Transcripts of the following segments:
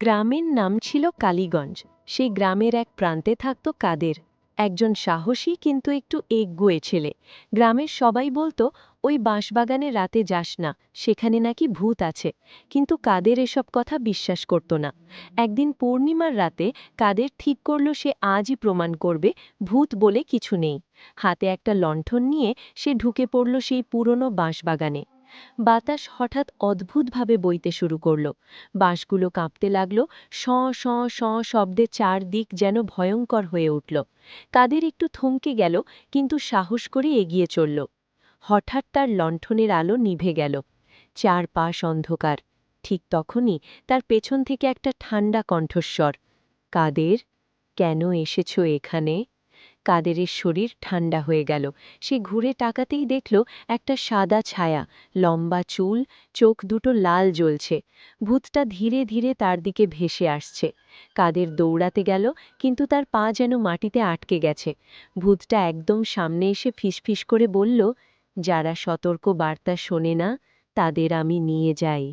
গ্রামের নাম ছিল কালীগঞ্জ। সেই গ্রামের এক প্রান্তে থাকত কাদের, একজন সাহসী কিন্তু একটু একগুঁয়ে ছেলে। গ্রামের সবাই বলতো, ওই বাঁশবাগানে রাতে যাস না, সেখানে নাকি ভূত আছে। কিন্তু কাদের এসব কথা বিশ্বাস করত না। একদিন পূর্ণিমার রাতে কাদের ঠিক করল সে আজই প্রমাণ করবে ভূত বলে কিছু নেই। হাতে একটা লণ্ঠন নিয়ে সে ঢুকে পড়ল সেই পুরনো বাঁশবাগানে। বাতাস হঠাৎ অদ্ভুতভাবে বইতে শুরু করল। বাঁশগুলো কাঁপতে লাগল, শঁ শঁ শঁ শব্দে চারদিক যেন ভয়ঙ্কর হয়ে উঠল। কাদের একটু থমকে গেল, কিন্তু সাহস করে এগিয়ে চলল। হঠাৎ তার লণ্ঠনের আলো নিভে গেল। চারপাশ অন্ধকার। ঠিক তখনই তার পেছন থেকে একটা ঠান্ডা কণ্ঠস্বর, কাদের, কেন এসেছো এখানে? কাদেরের শরীর ঠান্ডা হয়ে গেল। সে ঘুরে তাকাতেই দেখল একটা সাদা ছায়া, লম্বা চুল, চোখ দুটো লাল জ্বলছে। ভূতটা ধীরে ধীরে তার দিকে ভেসে আসছে। কাদের দৌড়াতে গেল, কিন্তু তার পা যেন মাটিতে আটকে গেছে। ভূতটা একদম সামনে এসে ফিসফিস করে বলল, যারা সতর্ক বার্তা শোনে না, তাদের আমি নিয়ে যাই।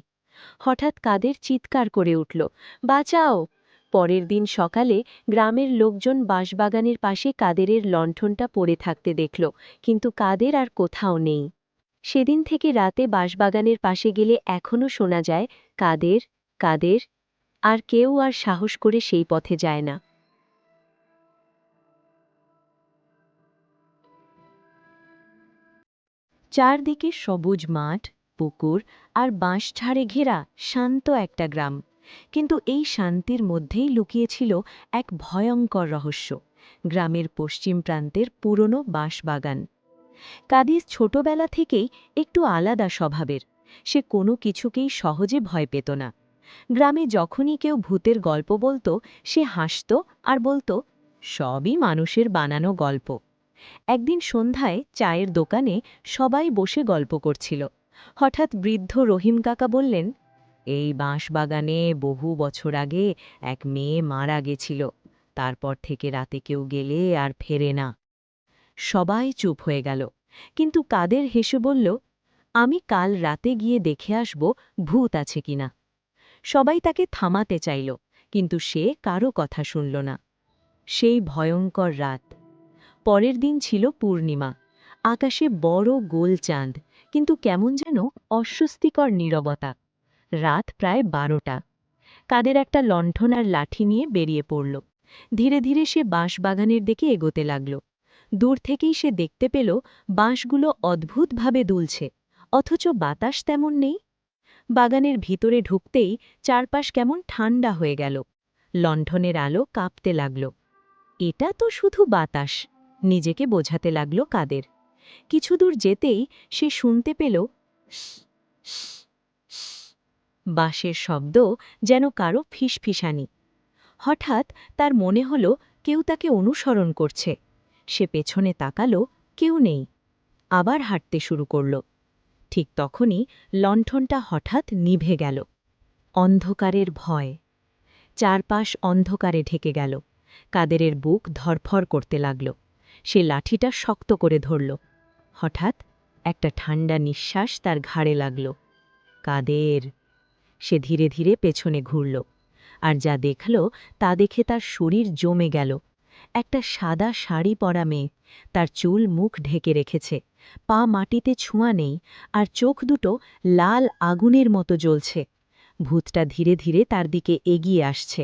হঠাৎ কাদের চিৎকার করে উঠল, বাঁচাও! পরের দিন সকালে গ্রামের লোকজন বাঁশবাগানের পাশে কাদেরের লণ্ঠনটা পড়ে থাকতে দেখল, কিন্তু কাদের আর কোথাও নেই। সেদিন থেকে রাতে বাঁশবাগানের পাশে গেলে এখনও শোনা যায়, কাদের, কাদের। আর কেউ আর সাহস করে সেই পথে যায় না। চারদিকে সবুজ মাঠ, পুকুর আর বাঁশঝাড়ে ঘেরা শান্ত একটা গ্রাম। কিন্তু এই শান্তির মধ্যেই লুকিয়েছিল এক ভয়ঙ্কর রহস্য, গ্রামের পশ্চিম প্রান্তের পুরনো বাঁশবাগান। কাদিস ছোটবেলা থেকেই একটু আলাদা স্বভাবের। সে কোনো কিছুকেই সহজে ভয় পেত না। গ্রামে যখনই কেউ ভূতের গল্প বলতো, সে হাসত আর বলতো, সবই মানুষের বানানো গল্প। একদিন সন্ধ্যায় চায়ের দোকানে সবাই বসে গল্প করছিল। হঠাৎ বৃদ্ধ রহিম কাকা বললেন, এই বাঁশবাগানে বহু বছর আগে এক মেয়ে মারা গেছিল। তারপর থেকে রাতে কেউ গেলে আর ফেরে না। সবাই চুপ হয়ে গেল, কিন্তু কাদের হেসে বলল, আমি কাল রাতে গিয়ে দেখে আসব ভূত আছে কিনা। সবাই তাকে থামাতে চাইল, কিন্তু সে কারো কথা শুনল না। সেই ভয়ঙ্কর রাত। পরের দিন ছিল পূর্ণিমা। আকাশে বড় গোল চাঁদ, কিন্তু কেমন যেন অস্বস্তিকর নীরবতা। রাত প্রায় 12টা। কাদের একটা লণ্ঠন আর লাঠি নিয়ে বেরিয়ে পড়ল। ধীরে ধীরে সে বাঁশবাগানের দিকে এগোতে লাগল। দূর থেকেই সে দেখতে পেল বাঁশগুলো অদ্ভুতভাবে দুলছে, অথচ বাতাস তেমন নেই। বাগানের ভিতরে ঢুকতেই চারপাশ কেমন ঠান্ডা হয়ে গেল। লণ্ঠনের আলো কাঁপতে লাগল। এটা তো শুধু বাতাস, নিজেকে বোঝাতে লাগল কাদের। কিছু দূর যেতেই সে শুনতে পেল বাঁশের শব্দ, যেন কারো ফিসফিসানি। হঠাৎ তার মনে হল কেউ তাকে অনুসরণ করছে। সে পেছনে তাকালো, কেউ নেই। আবার হাঁটতে শুরু করল। ঠিক তখনই লণ্ঠনটা হঠাৎ নিভে গেল। অন্ধকারের ভয়। চারপাশ অন্ধকারে ঢেকে গেল। কাদেরের বুক ধরফর করতে লাগল। সে লাঠিটা শক্ত করে ধরল। হঠাৎ একটা ঠান্ডা নিঃশ্বাস তার ঘাড়ে লাগল। কাদের! সে ধীরে ধীরে পেছনে ঘুরল, আর যা দেখল তা দেখে তার শরীর জমে গেল। একটা সাদা শাড়ি পরা মেয়ে, তার চুল মুখ ঢেকে রেখেছে, পা মাটিতে ছোঁয়া নেই, আর চোখ দুটো লাল আগুনের মতো জ্বলছে। ভূতটা ধীরে ধীরে তার দিকে এগিয়ে আসছে।